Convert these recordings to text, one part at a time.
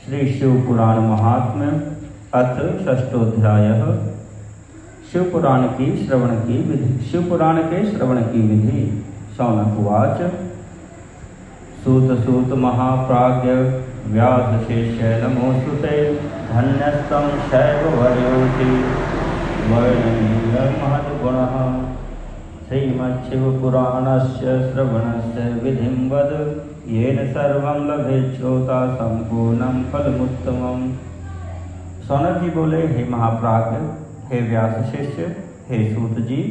श्री शिव पुराण महात्म्य अथ षष्ठोध्याय। शिव पुराण की श्रवण की विधि। शिव पुराण के श्रवण की विधि। शौनक उवाच। सूत सूत महाप्राज्ञ व्यास शिष्य नमोस्तुते। धन्यस्तं शैववर्योऽसि वर्णनीय महद्गुणः। श्रीमच्छिवपुराणस्य श्रवणस्य विधिं वद। येन सर्वं लभेच्छ्रोता संपूर्णं फलमुत्तमम्। शौनक जी बोले, हे महाप्राज्ञ, हे व्यास शिष्य, हे सूत जी,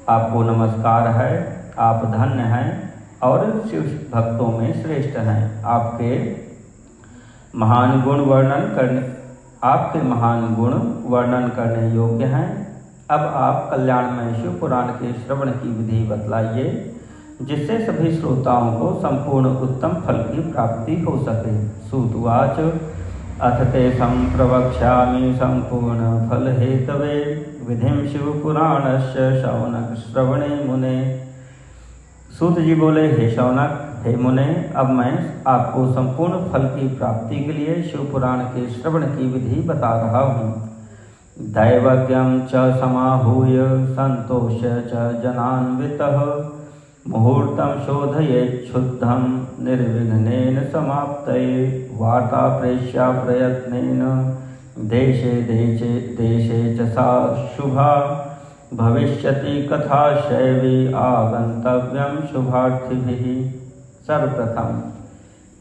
आपको नमस्कार है। आप धन्य हैं और शिव भक्तों में श्रेष्ठ हैं। आपके महान गुण वर्णन करने योग्य हैं। अब आप कल्याणमय शिव पुराण के श्रवण की विधि बतलाइए, जिससे सभी श्रोताओं को संपूर्ण उत्तम फल की प्राप्ति हो सके। सूतवाच। अथ ते संप्रवक्ष्यामि संपूर्ण फल हेतवे विधिं शिव पुराणस्य शौनक श्रवणे मुने। सूत जी बोले, हे शौनक, हे मुने, अब मैं आपको संपूर्ण फल की प्राप्ति के लिए शिव पुराण के श्रवण की विधि बता रहा हूँ। दैवज्ञं च समाहूय संतोष्य च जनान्वितः मुहूर्तं शोधयेच्छुद्धं निर्विघ्नेन समाप्तये। वार्ता प्रेष्या प्रयत्नेन देशे च सा शुभा भविष्यति कथा शैवी आगंतव्यं शुभार्थिभिः। सर्वप्रथम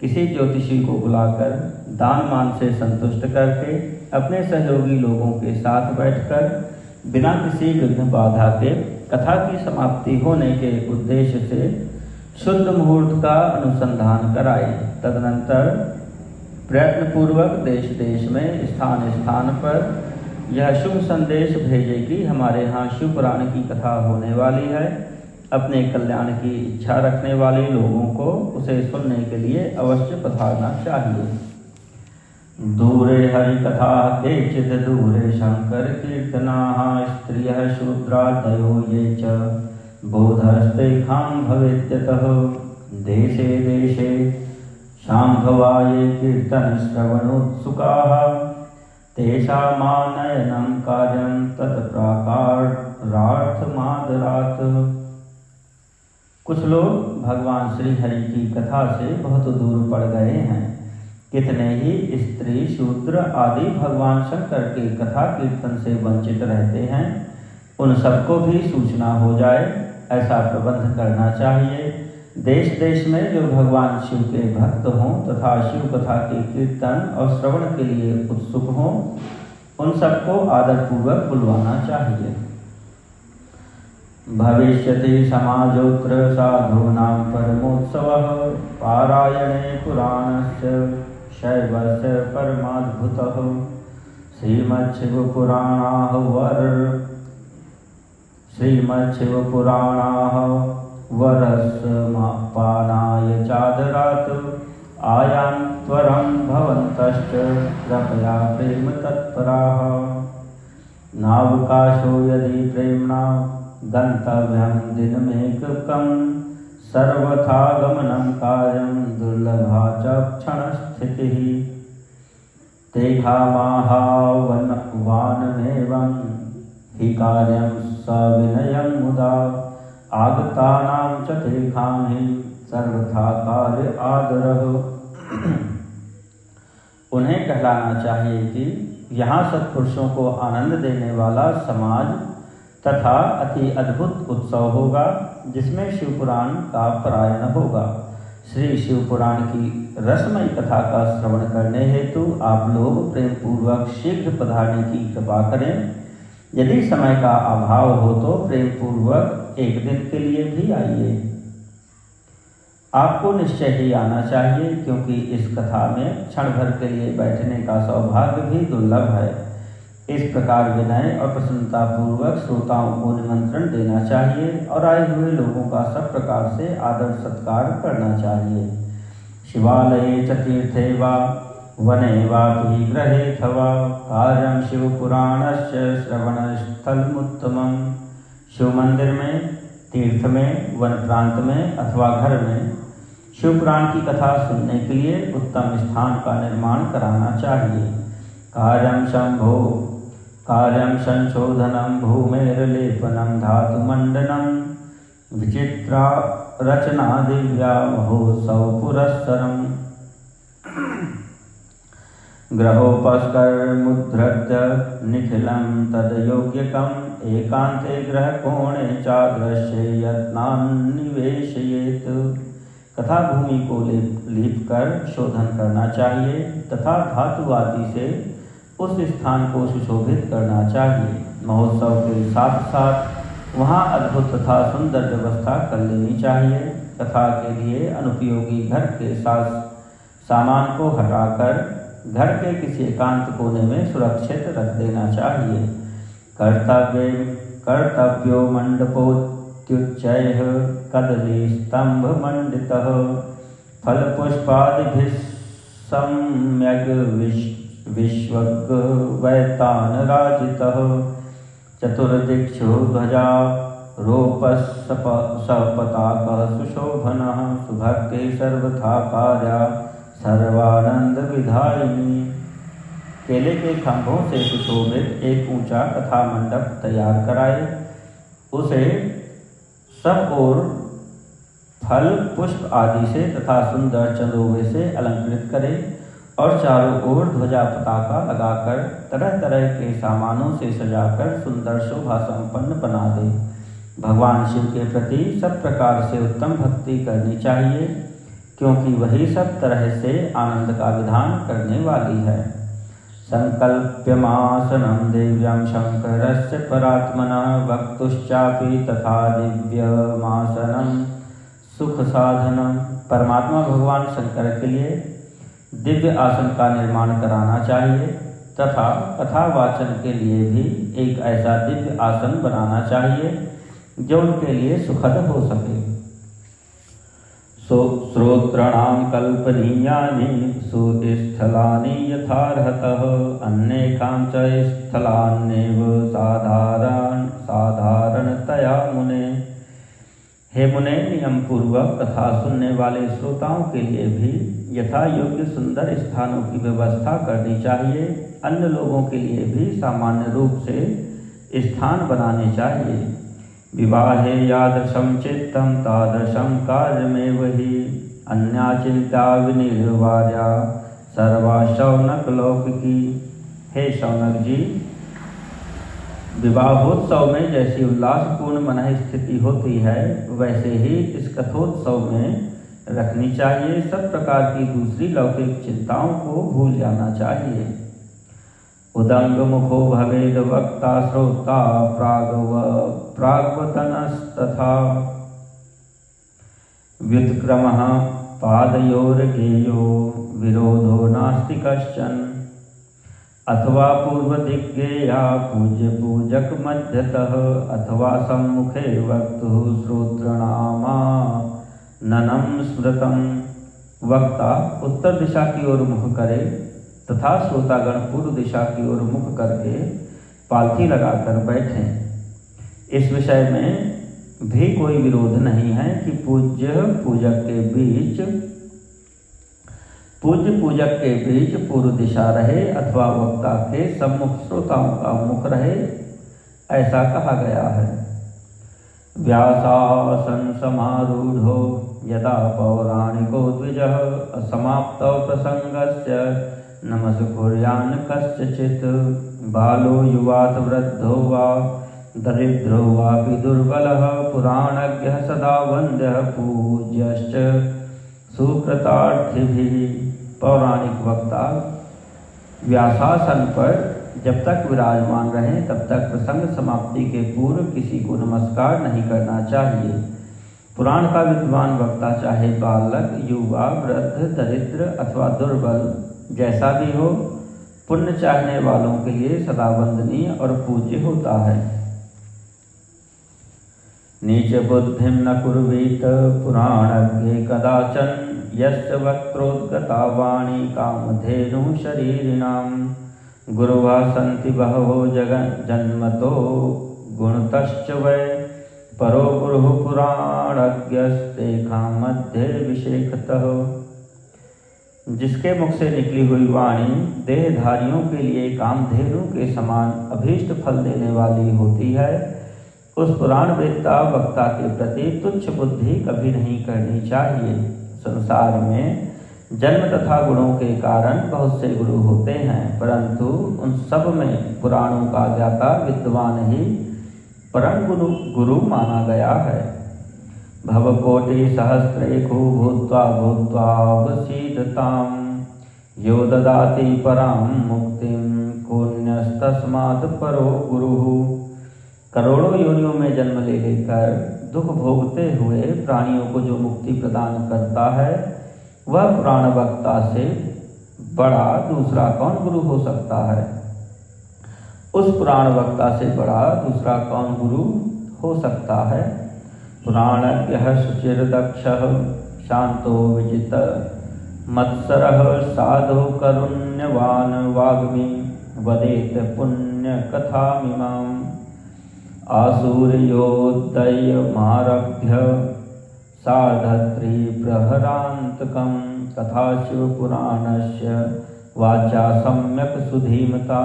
किसी ज्योतिषी को बुलाकर दान मान से संतुष्ट करके अपने सहयोगी लोगों के साथ बैठकर बिना किसी विघ्न बाधा के कथा की समाप्ति होने के उद्देश्य से शुद्ध मुहूर्त का अनुसंधान कराए। तदनंतर प्रयत्नपूर्वक देश देश में स्थान स्थान पर यह शुभ संदेश भेजे कि हमारे यहाँ शिव पुराण की कथा होने वाली है। अपने कल्याण की इच्छा रखने वाले लोगों को उसे सुनने के लिए अवश्य पधारना चाहिए। दूरे हरि कथा केचित् दूरे शंकर कीर्तनाः स्त्रियः शूद्रादयो ये च बोधस्तेषां भवेत्यतः। देशे देशे शाम्भवाये कीर्तनश्रवणोत्सुकाः तेषामानयनं कार्यं तत्प्राकारार्थमादरात्। कुछ लोग भगवान श्री हरि की कथा से बहुत दूर पड़ गए हैं। कितने ही स्त्री शूद्र आदि भगवान शंकर के कथा कीर्तन से वंचित रहते हैं। उन सबको भी सूचना हो जाए, ऐसा प्रबंध करना चाहिए। देश देश में जो भगवान शिव के भक्त हों तथा शिव कथा के कीर्तन और श्रवण के लिए उत्सुक हों, उन सबको आदरपूर्वक बुलवाना चाहिए। भविष्यति समाजोत्र साधूनां परमोत्सवः पारायणे पुराणस्य शैवस्य परमाद्भुतः। श्रीमच्छिवपुराणाः वरस्मापानाय चादरात् आयान्त्वरं भवन्तश्च कृपया प्रेम तत्पराः। नावकाशो यदि प्रेम्णा गन्तव्यं दिनमेकं सर्वथा गमनं कार्यं दुर्लभा च क्षणस्थितिः। तेषामाहावानमेवं हि कार्यं सविनयं मुदा आगतानां च तेषां हि सर्वथा कार्य आदरः। उन्हें कहलाना चाहिए कि यहाँ सत्पुरुषों को आनंद देने वाला समाज तथा अति अद्भुत उत्सव होगा, जिसमें शिव पुराण का पारायण होगा। श्री शिव पुराण की रसमय कथा का श्रवण करने हेतु आप लोग प्रेम पूर्वक शीघ्र पधारने की कृपा करें। यदि समय का अभाव हो तो प्रेम पूर्वक एक दिन के लिए भी आइए। आपको निश्चय ही आना चाहिए, क्योंकि इस कथा में क्षण भर के लिए बैठने का सौभाग्य भी दुर्लभ है। इस प्रकार विनय और प्रसन्नता पूर्वक श्रोताओं को निमंत्रण देना चाहिए और आए हुए लोगों का सब प्रकार से आदर सत्कार करना चाहिए। शिवालये च तीर्थे वा वने वा गृहेऽथवा कार्यं शिवपुराणस्य श्रवणस्थलमुत्तमम्। शिव मंदिर में, तीर्थ में, वन प्रांत में अथवा घर में शिव पुराण की कथा सुनने के लिए उत्तम स्थान का निर्माण कराना चाहिए। कार्यं संशोधनं भूमेर्लेपनं धातुमण्डनं विचित्रा रचना दिव्या महोत्सव पुरस्सरम् ग्रहोपस्करमुद्धृत्य निखिलं तद्योग्यकम् एकान्ते ग्रहकोणे चादृश्ये यत्नान्निवेशयेत्। कथा भूमि को लीप कर शोधन करना चाहिए तथा धातु आदि से उस स्थान को सुशोभित करना चाहिए। महोत्सव के साथ साथ वहाँ अद्भुत तथा सुंदर व्यवस्था कर लेनी चाहिए। कथा के लिए अनुपयोगी घर के सामान को हटाकर घर के किसी एकांत कोने में सुरक्षित रख देना चाहिए। कर्तव्यो मंडपोत्युच्चैः कदली स्तंभ मंडितः फलपुष्पादिभिः सम्यग् विश्वग्वैतानराजितः चतुर्दिक्षु ध्वजारोपः सपताकः सुशोभनः सुभक्तिः सर्वथा कार्या सर्वानंद विधायिनी। केले के खंभों से सुशोभित एक ऊंचा कथा मंडप तैयार कराए, उसे सब ओर फल पुष्प आदि से तथा सुंदर चंदोवे से अलंकृत करे और चारों ओर ध्वजा पताका लगाकर तरह तरह के सामानों से सजाकर सुंदर शोभा संपन्न बना दे। भगवान शिव के प्रति सब प्रकार से उत्तम भक्ति करनी चाहिए, क्योंकि वही सब तरह से आनंद का विधान करने वाली है। संकल्प्यमासनं दिव्यं शंकरस्य परात्मनः वक्तुश्चापि तथा दिव्यमासनं सुख साधनम। परमात्मा भगवान शंकर के लिए दिव्य आसन का निर्माण कराना चाहिए तथा कथावाचन के लिए भी एक ऐसा दिव्य आसन बनाना चाहिए जो उनके लिए सुखद हो सके। श्रोत्राणां कल्पनीयानि सुस्थलानि यथार्हतः अन्येकां च स्थलान्येव साधारणतया मुने। हे मुने, नियम पूर्वक कथा सुनने वाले श्रोताओं के लिए भी यथा योग्य सुंदर स्थानों की व्यवस्था करनी चाहिए। अन्य लोगों के लिए भी सामान्य रूप से स्थान बनाने चाहिए। विवाहे यादृशं चित्तं तादृशं कार्यमेव हि अन्या चिंता विनिर्वार्या सर्वा शौनक लौकिकी। हे शौनक जी, विवाहोत्सव में जैसी उल्लासपूर्ण मन स्थिति होती है वैसे ही इस कथोत्सव में रखनी चाहिए। सब प्रकार की दूसरी लौकिक चिंताओं को भूल जाना चाहिए। उदंग मुखो भवेद वक्ता श्रोता प्राग्वतनस्तथा व्युत्क्रमः पादयोर्गेयो विरोधो नास्ति कश्चन। अथवा पूर्वदिग्गेया पूज्य पूजक मध्यतः अथवा सम्मुखे वक्तुः श्रोतृणामाननं स्मृतम्। वक्ता उत्तर दिशा की ओर मुख करे तथा श्रोतागण पूर्व दिशा की ओर मुख करके पालथी लगाकर बैठें। इस विषय में भी कोई विरोध नहीं है कि पूज्य पूजक के बीच पूर्व दिशा रहे अथवा वक्ता के सम्मुख श्रोताओं का मुख रहे, ऐसा कहा गया है। व्यासासन समारूढ़ो यदा पौराणिको द्विजः असमाप्तौ प्रसंगस्य नमस्कुर्यान् कस्यचित्। बालो युवात् वृद्धो वा दरिद्रो वापि दुर्बलः पुराणज्ञः सदा वन्द्यः पूज्यश्च सुकृतार्थिभिः। पौराणिक वक्ता व्यासासन पर जब तक विराजमान रहें तब तक प्रसंग समाप्ति के पूर्व किसी को नमस्कार नहीं करना चाहिए। पुराण का विद्वान वक्ता चाहे बालक, युवा, वृद्ध, दरिद्र अथवा दुर्बल जैसा भी हो, पुण्य चाहने वालों के लिए सदा वंदनीय और पूज्य होता है। नीच बुद्धिं न कुर्वीत पुराणज्ञे कदाचन यस्य वक्त्रोद्गता वाणी कामधेनु शरीरिणां। गुरुवा सन्ति बहवो जन्मतो गुणतश्च वै परो गुरु पुराणज्ञस्तेखा मध्य विषेखतः। जिसके मुख से निकली हुई वाणी देहधारियों के लिए कामधेनु के समान अभीष्ट फल देने वाली होती है, उस पुराण वेत्ता वक्ता के प्रति तुच्छ बुद्धि कभी नहीं करनी चाहिए। संसार में जन्म तथा गुणों के कारण बहुत से गुरु होते हैं, परंतु उन सब में पुराणों का ज्ञाता विद्वान ही परम गुरु माना गया है। भवकोटि सहस्रेको भूत्वा भूत्वावसीदताम् यो ददाति परां मुक्तिं पुण्यस्तस्मात् परो गुरुः। करोड़ों योनियों में जन्म ले लेकर दुख भोगते हुए प्राणियों को जो मुक्ति प्रदान करता है, वह पुराण वक्ता से बड़ा दूसरा कौन गुरु हो सकता है। उस पुराण वक्ता से बड़ा दूसरा कौन गुरु हो सकता है। पुराणज्ञः शुचिर्दक्षः शांतो विजित मत्सरः साधु करुण्यवान् वाग्मी वदेत पुण्यकथामिमाम्। आसूर्योदयमारभ्य सार्धत्रिप्रहरान्तकं तथा शिवपुराणस्य वाचा सम्यक् सुधीमता।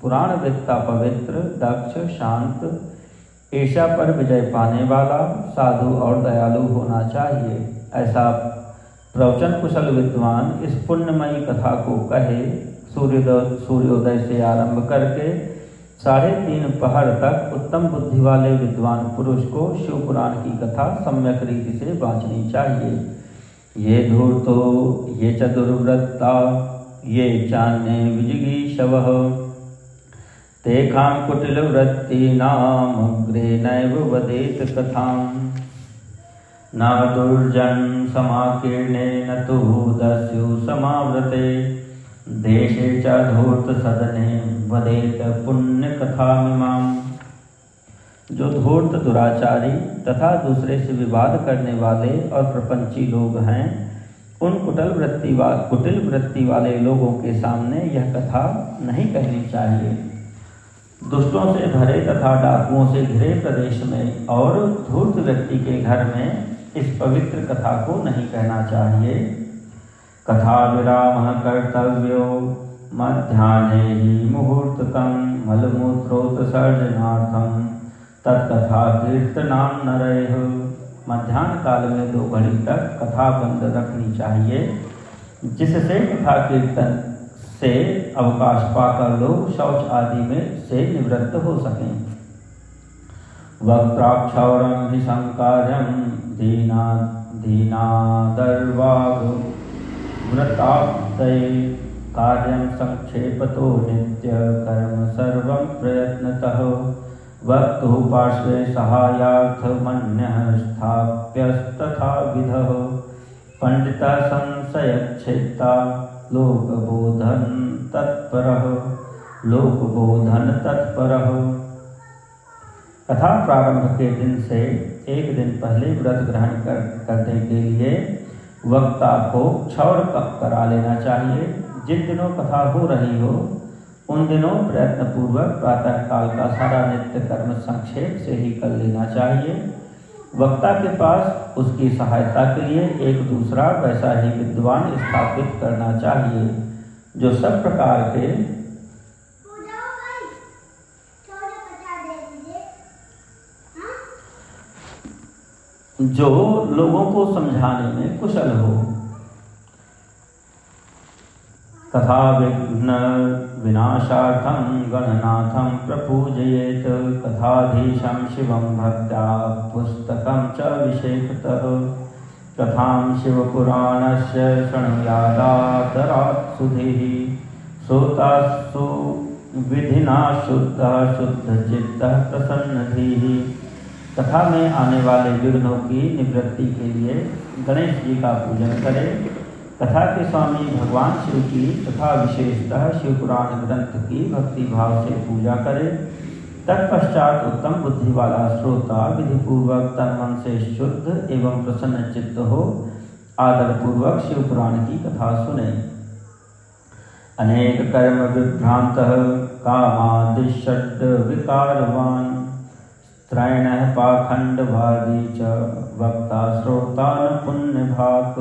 पुराण वेत्ता पवित्र, दक्ष, शांत, ईर्ष्या पर विजय पाने वाला, साधु और दयालु होना चाहिए। ऐसा प्रवचन कुशल विद्वान इस पुण्यमयी कथा को कहे। सूर्योदय से आरंभ करके 3.5 पहर तक उत्तम बुद्धि वाले विद्वान पुरुष को शिव पुराण की कथा सम्यक रीति से बाँचनी चाहिए। ये धूर्तो ये च दुर्वृत्ता ये चान्ये विजिगीषवः तेषां कुटिलवृत्तीनामग्रे नैव वदेत कथां। न दुर्जन समाकीर्णे न तु दस्यु समावृते देशे च धूर्त सदने वदेत पुण्य कथामिमाम्। जो धूर्त, दुराचारी तथा दूसरे से विवाद करने वाले और प्रपंची लोग हैं, उन कुटिल वृत्ति वाले लोगों के सामने यह कथा नहीं कहनी चाहिए। दुष्टों से भरे तथा डाकुओं से घिरे प्रदेश में और धूर्त व्यक्ति के घर में इस पवित्र कथा को नहीं कहना चाहिए। कथा विरामः कर्तव्यो मध्याह्ने हि मुहूर्तकं मलमूत्रोत्सर्जनार्थं तत्कथा कीर्तनां नरैः। मध्याह्न काल में 2 घड़ी तक कथा बंद रखनी चाहिए, जिससे कथा कीर्तन से अवकाश पाकर लोग शौच आदि में से निवृत्त हो सकें। वक्त्राक्षौरं हि संकार्यं दीनादर्वाग व्रताप्तये कार्यं संक्षेपतो नित्य कर्म सर्वं प्रयत्नतः वक्तुः पार्श्वे सहायार्थमन्यः स्थाप्यस्तथा विधः पंडितः संशयच्छेत्ता लोकबोधन तत्परः। कथा प्रारंभ के दिन से 1 दिन पहले व्रत ग्रहण करने के लिए वक्ता को क्षौर करा लेना चाहिए। जिन दिनों कथा हो रही हो उन दिनों प्रयत्नपूर्वक प्रातः काल का सारा नित्य कर्म संक्षेप से ही कर लेना चाहिए। वक्ता के पास उसकी सहायता के लिए एक दूसरा वैसा ही विद्वान स्थापित करना चाहिए, जो सब प्रकार के जो लोगों को समझाने में कुशल हो। कथा विघ्न विनाशार्थं गणनाथं प्रपूजयेत कथाधीशं शिवं भक्त्या पुस्तकं च विषेकतः। कथां शिवपुराणस्य शृणुयादादरात् सुधीः श्रोतासु विधिना शुद्धः शुद्धचित्तः प्रसन्नधीः। कथा में आने वाले विघ्नों की निवृत्ति के लिए गणेश जी का पूजन करें। कथा के स्वामी भगवान शिव की तथा विशेषतः शिव पुराण ग्रंथ की भक्ति भाव से पूजा करें। तत्पश्चात उत्तम बुद्धि वाला श्रोता विधिपूर्वक तन मन से शुद्ध एवं प्रसन्न चित्त हो आदरपूर्वक शिव पुराण की कथा सुने। अनेक कर्म विभ्रांतः कामादिषड् विकारवान् त्रैणः पाखंडवादी च वक्ता श्रोता न पुण्यभाक्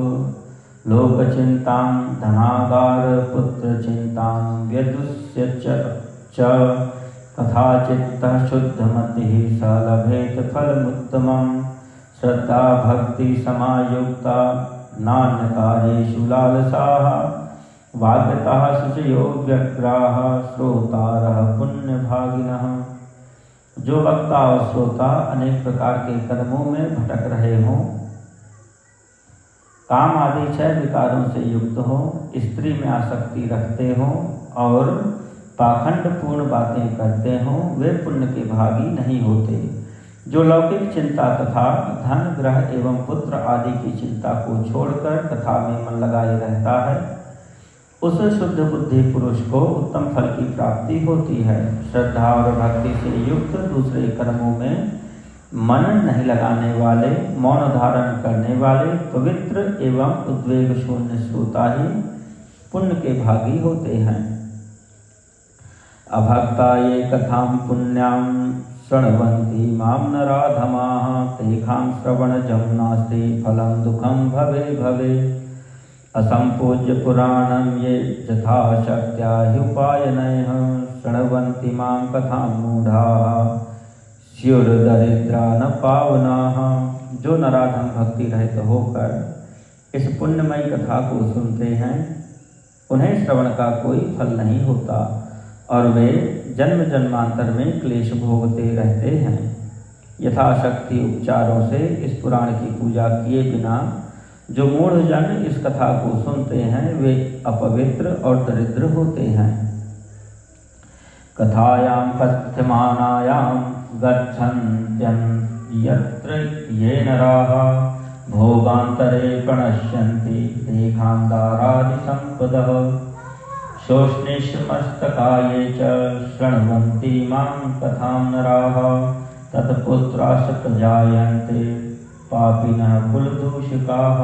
लोकचिंतां धनागार पुत्रचिंतां व्यदुष्य च तथा चित्तः शुद्धमतिः स लभेत फलमुत्तमम् श्रद्धा भक्ति समायुक्ता नान्यकार्येषु लालसाः वाग्यतः शुचयो व्यग्राः श्रोतारः पुण्यभागिनः। जो वक्ता और श्रोता अनेक प्रकार के कर्मों में भटक रहे हों, काम आदि 6 विकारों से युक्त हो, स्त्री में आसक्ति रखते हों और पाखंड पूर्ण बातें करते हों, वे पुण्य के भागी नहीं होते। जो लौकिक चिंता तथा धन ग्रह एवं पुत्र आदि की चिंता को छोड़कर कथा में मन लगाए रहता है, उस शुद्ध बुद्धि पुरुष को उत्तम फल की प्राप्ति होती है। श्रद्धा और भक्ति से युक्त दूसरे कर्मों में मन नहीं लगाने वाले, मौन धारण करने वाले, पवित्र एवं उद्वेग शून्य श्रोता ही पुण्य के भागी होते हैं। अभक्ता ये कथां पुण्यां शृण्वन्ति मां नराधमाः तेषां श्रवणजं नास्ति फलं दुःखं भवे भवे। असंपूज्य पुराणं ये यथाशक्त्या ह्युपायनैः शृण्वन्ति मां कथां मूढाः स्युर्दरिद्रा न पावनाः। जो नराधम भक्ति रहित होकर इस पुण्यमयी कथा को सुनते हैं, उन्हें श्रवण का कोई फल नहीं होता और वे जन्म जन्मांतर में क्लेश भोगते रहते हैं। यथाशक्ति उपचारों से इस पुराण की पूजा किए बिना जो मूढ़ जन इस कथा को सुनते हैं, वे अपवित्र और दरिद्र होते हैं। कथायां कथ्यमानायां गच्छन्त्यन्यत्र ये नराः भोगान्तरे प्रणश्यन्ति तेषां दारादिसम्पदः शोष्णीष्मस्तकाये च शृण्वन्ति मां कथां नराः तत्पुत्राश्च प्रजायन्ते पापिनः कुलदूषिकाः।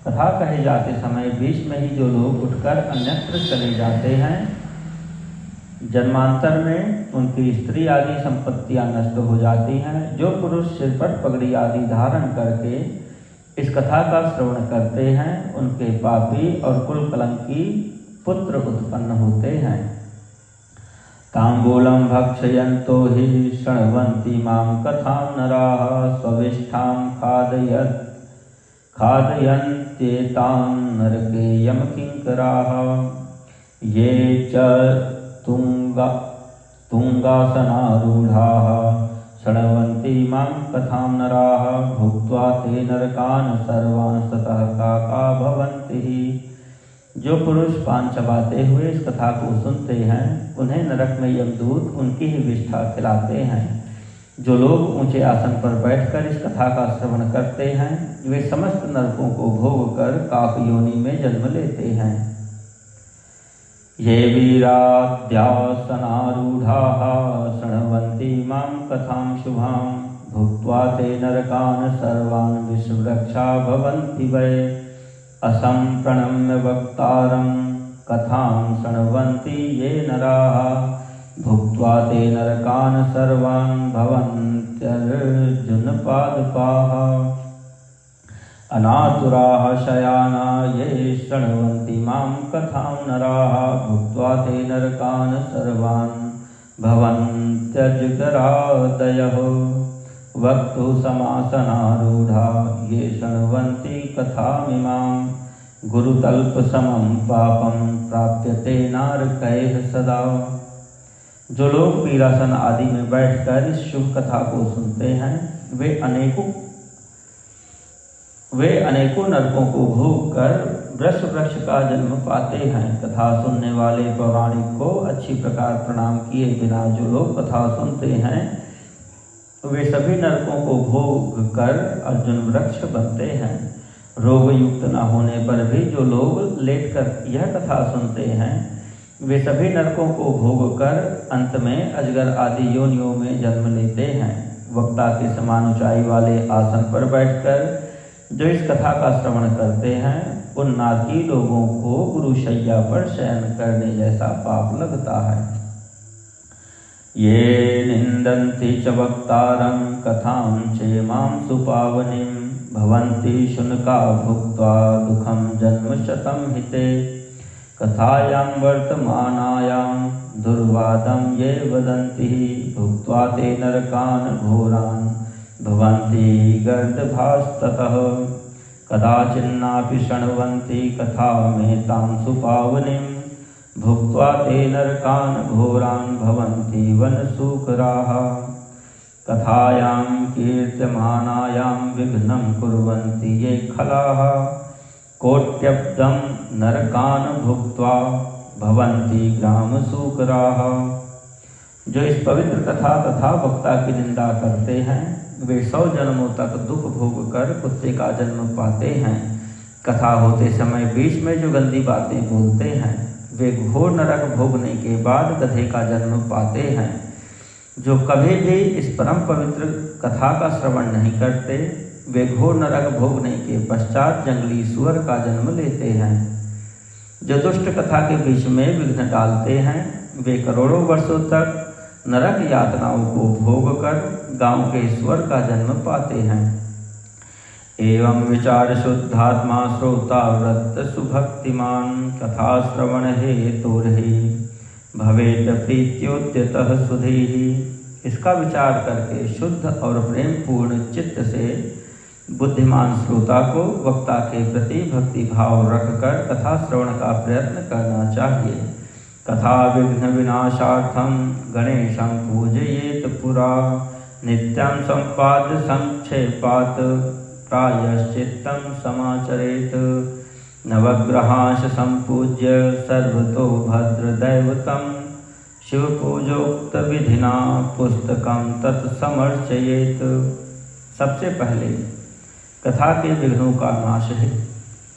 कथा कहे जाते समय बीच में ही जो लोग उठकर अन्यत्र चले जाते हैं, जन्मांतर में उनकी स्त्री आदि संपत्तियां नष्ट हो जाती हैं। जो पुरुष सिर पर पगड़ी आदि धारण करके इस कथा का श्रवण करते हैं, उनके पापी और कुल कलंकी पुत्र उत्पन्न होते हैं। तांबूलं भक्षयन्तो हि शृण्वन्ति मां कथां नराः स्वविष्ठां खादयन्त्येतां नरके यमकिङ्कराः। ये च तुङ्गासनारूढाः शृण्वन्ति मां कथां नराः भुक्त्वा ते नरकान् सर्वान् ततः काका भवन्ति। जो पुरुष पान चबाते हुए इस कथा को सुनते हैं, उन्हें नरक में यमदूत उनकी ही विष्ठा खिलाते हैं। जो लोग ऊंचे आसन पर बैठकर इस कथा का श्रवण करते हैं, वे समस्त नरकों को भोग कर काक योनि में जन्म लेते हैं। ये वीराद्यासनारूढ़ाः शृण्वन्ति मां कथां शुभां भुक्त्वा ते नरकान् सर्वान् विषवृक्षा भवन्ति वै। असंप्रणम्य वक्तारं कथां शृण्वन्ति ये नराः भुक्त्वा ते नरकान् सर्वान् भवन्त्यर्जुनपादपाः। अनातुराः शयाना ये शृण्वन्ति मां कथां नराः भुक्त्वा ते नरकान् सर्वान् भवन्त्यजगरादयः। वक्तु समासनारूढ़ा ये शृण्वन्ति कथामिमां गुरुतल्पसमं पापं प्राप्यते नारकैः सदा। जो लोग वीरासन आदि में बैठकर इस शुभ कथा को सुनते हैं, वे अनेकों नरकों को भोग कर वृक्ष का जन्म पाते हैं। कथा सुनने वाले पौराणिक को अच्छी प्रकार प्रणाम किए बिना जो लोग कथा सुनते हैं, वे सभी नरकों को भोग कर अर्जुन वृक्ष बनते हैं। रोग युक्त न होने पर भी जो लोग लेटकर यह कथा सुनते हैं, वे सभी नरकों को भोग कर अंत में अजगर आदि योनियों में जन्म लेते हैं। वक्ता के समान ऊंचाई वाले आसन पर बैठकर जो इस कथा का श्रवण करते हैं, उन नागी लोगों को गुरुशैया पर शयन करने जैसा पाप लगता है। ये निन्दन्ति च वक्तारं कथां चेमां सुपावनीं भवन्ति शुनका भुक्त्वा दुःखं जन्मशतं हिते। कथायां वर्तमानायां दुर्वादं ये वदन्ति भुक्त्वा ते नरकान् घोरान् भवन्ति गर्दभास्ततः। कदाचिन्नापि शृण्वन्ति कथामेतां सुपावनीं भुक्त्वा ते नरकान् घोरान् भवन्ति वनशूकराः। कथायां कीर्त्यमानायां विघ्नं कुर्वन्ति ये खलाः कोट्यब्दं नरकान् भुक्त्वा भवन्ति ग्रामशूकराः। जो इस पवित्र कथा तथा वक्ता की निंदा करते हैं वे 100 जन्मों तक दुख भोग कर कुत्ते का जन्म पाते हैं। कथा होते समय बीच में जो गंदी बातें बोलते हैं वे घोर नरक भोगने के बाद गधे का जन्म पाते हैं। जो कभी भी इस परम पवित्र कथा का श्रवण नहीं करते वे घोर नरक भोगने के पश्चात जंगली सुअर का जन्म लेते हैं। जो दुष्ट कथा के बीच में विघ्न डालते हैं वे करोड़ों वर्षों तक नरक यातनाओं को भोग कर गांव के सुअर का जन्म पाते हैं। एवं विचार शुद्धात्मा श्रोता व्रत सुभक्तिमान कथा श्रवण हेतुर्हि भवेत प्रीत्योद्यतः सुधीः। इसका विचार करके शुद्ध और प्रेम पूर्ण चित्त से बुद्धिमान श्रोता को वक्ता के प्रति भक्ति भाव रखकर कथा श्रवण का प्रयत्न करना चाहिए। कथा विघ्न विनाशार्थं गणेशं पूजयेत पुरा नित्यं सम्पाद्य संक्षेपात् प्रायश्चित्तं समाचरेत। नवग्रहांश संपूज्य सर्वतो भद्रदैवतं शिवपूजोक्त विधिना पुस्तकं तत्समर्चयेत। सबसे पहले कथा के विघ्नों का नाश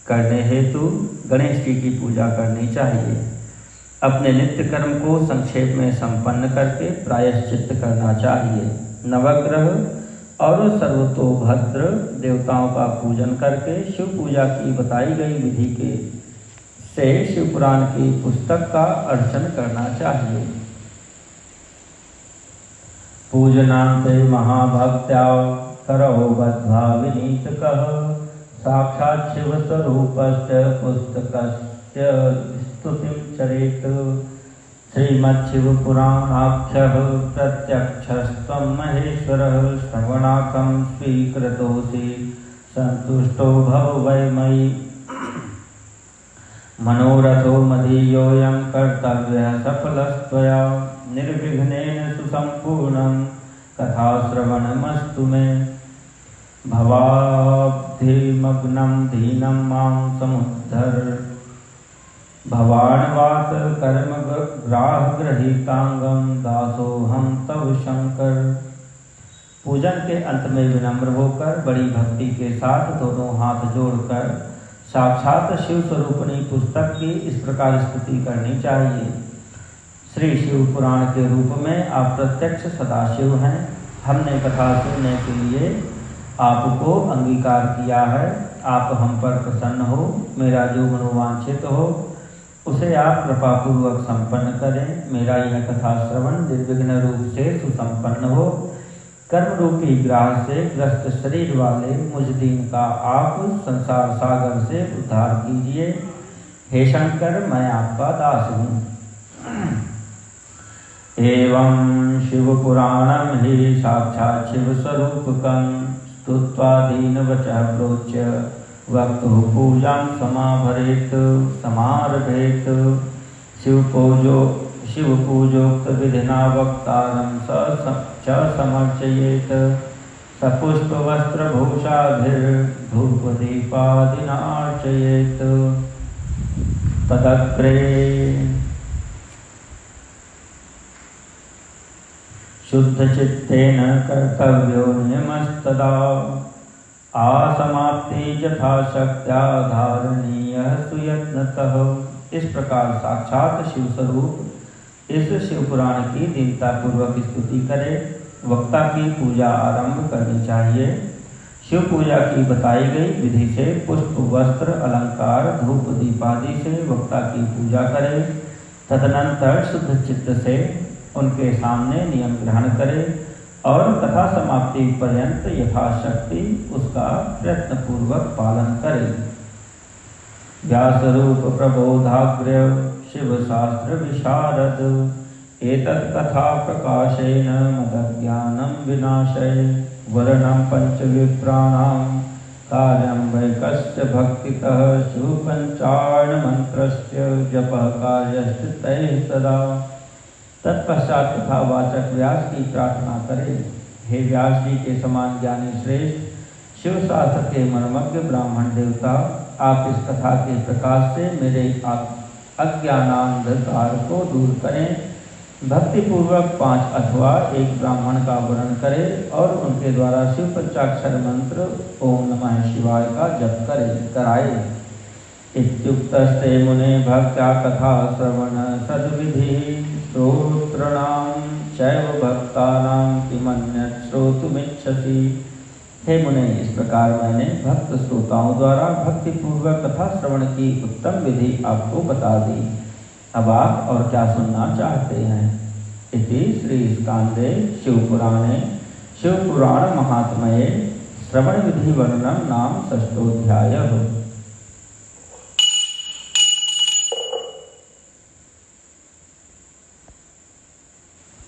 करने हेतु गणेश जी की पूजा करनी चाहिए। अपने नित्य कर्म को संक्षेप में संपन्न करके प्रायश्चित्त करना चाहिए। नवग्रह और सर्वतोभद्र देवताओं का पूजन करके शिव पूजा की बताई गई विधि के से शिव पुराण की पुस्तक का अर्चन करना चाहिए। पूजनान्ते महाभक्त्या करो बद्ध्वा विनीतकः साक्षात् शिव स्वरूपस्य पुस्तकस्य स्तुतिं चरेत। श्रीमच्छिवपुराणाख्यः प्रत्यक्षस्त्वं महेश्वरः श्रवणार्थं स्वीकृतोऽसि सन्तुष्टो भव वै मयि। मनोरथो मदीयोऽयं कर्तव्यः सफलस्त्वया निर्विघ्नेन सुसम्पूर्णं कथाश्रवणमस्तु मे। भवाब्धिमग्नं दीनं मां समुद्धर भवान्वात कर्म ग्राहगृहीतांगम दासोहम तव शंकर। पूजन के अंत में विनम्र होकर बड़ी भक्ति के साथ दोनों हाथ जोड़कर साक्षात शिव स्वरूपणी पुस्तक की इस प्रकार स्तुति करनी चाहिए। श्री शिव पुराण के रूप में आप प्रत्यक्ष सदाशिव हैं। हमने कथा सुनने के लिए आपको अंगीकार किया है। आप हम पर प्रसन्न हो। मेरा जो मनोवांछित हो उसे आप कृपापूर्वक संपन्न करें। मेरा यह कथा श्रवण निर्विघ्न रूप से सुसंपन्न हो। कर्म रूपी ग्राह से ग्रस्त शरीर वाले मुझ दीन का आप संसार सागर से उद्धार कीजिए। हे शंकर मैं आपका दास हूँ। एवं शिव पुराणम ही साक्षात् शिव स्वरूपकं स्तुत्वा दीनवचः प्रोच्य वक्तुः पूजां समाभरेत समारभेत। शिवपूजोक्त विधिना वक्तारं च समर्चयेत। सपुष्पवस्त्रभूषाभिर्धूपदीपादिनार्चयेत। तदग्रे शुद्धचित्तेन कर्तव्यो नियमस्तदा आसमाप्ति यथाशक्त्या धारणीयः सुयत्नतः। इस प्रकार साक्षात शिव स्वरूप इस शिव पुराण की दीनता पूर्वक स्तुति करे। वक्ता की पूजा आरंभ करनी चाहिए। शिव पूजा की बताई गई विधि से पुष्प वस्त्र अलंकार धूप दीपादि से वक्ता की पूजा करे। तदनंतर शुद्ध चित्त से उनके सामने नियम ग्रहण करें और कथा समाप्ति पर्यंत यथाशक्ति उसका प्रयत्नपूर्वक पालन करें। व्यासरूप प्रबोधाग्र्य शिव शास्त्र विशारद एतत् कथा प्रकाशेन मदज्ञानं विनाशय वर्णं पंचविप्राणां कार्यं वैकस्य भक्तितः शिवपञ्चार्ण मंत्रस्य जपः कार्यश्च तैः सदा। तत्पश्चात कथावाचक व्यास की प्रार्थना करें। हे व्यास जी के समान ज्ञानी श्रेष्ठ शिव शास्त्र के मर्मज्ञ ब्राह्मण देवता, आप इस कथा के प्रकाश से मेरे अज्ञानांधकार को दूर करें। भक्तिपूर्वक 5 अथवा 1 ब्राह्मण का वर्णन करें और उनके द्वारा शिव पंचाक्षर मंत्र ओम नमः शिवाय का जप कराए। इत्युक्तस्ते मुने भक्त्या कथा श्रवण सद्विधि श्रोतॄणां चैव भक्तानां किमन्यत् श्रोतुमिच्छसि। हे मुने, इस प्रकार मैंने भक्त श्रोताओं द्वारा भक्तिपूर्वक कथा श्रवण की उत्तम विधि आपको बता दी। अब आप और क्या सुनना चाहते हैं? इति श्री स्कांदे शिवपुराणे शिवपुराण महात्म्ये श्रवण विधि वर्णनम नाम 6ष्ठोऽध्यायः।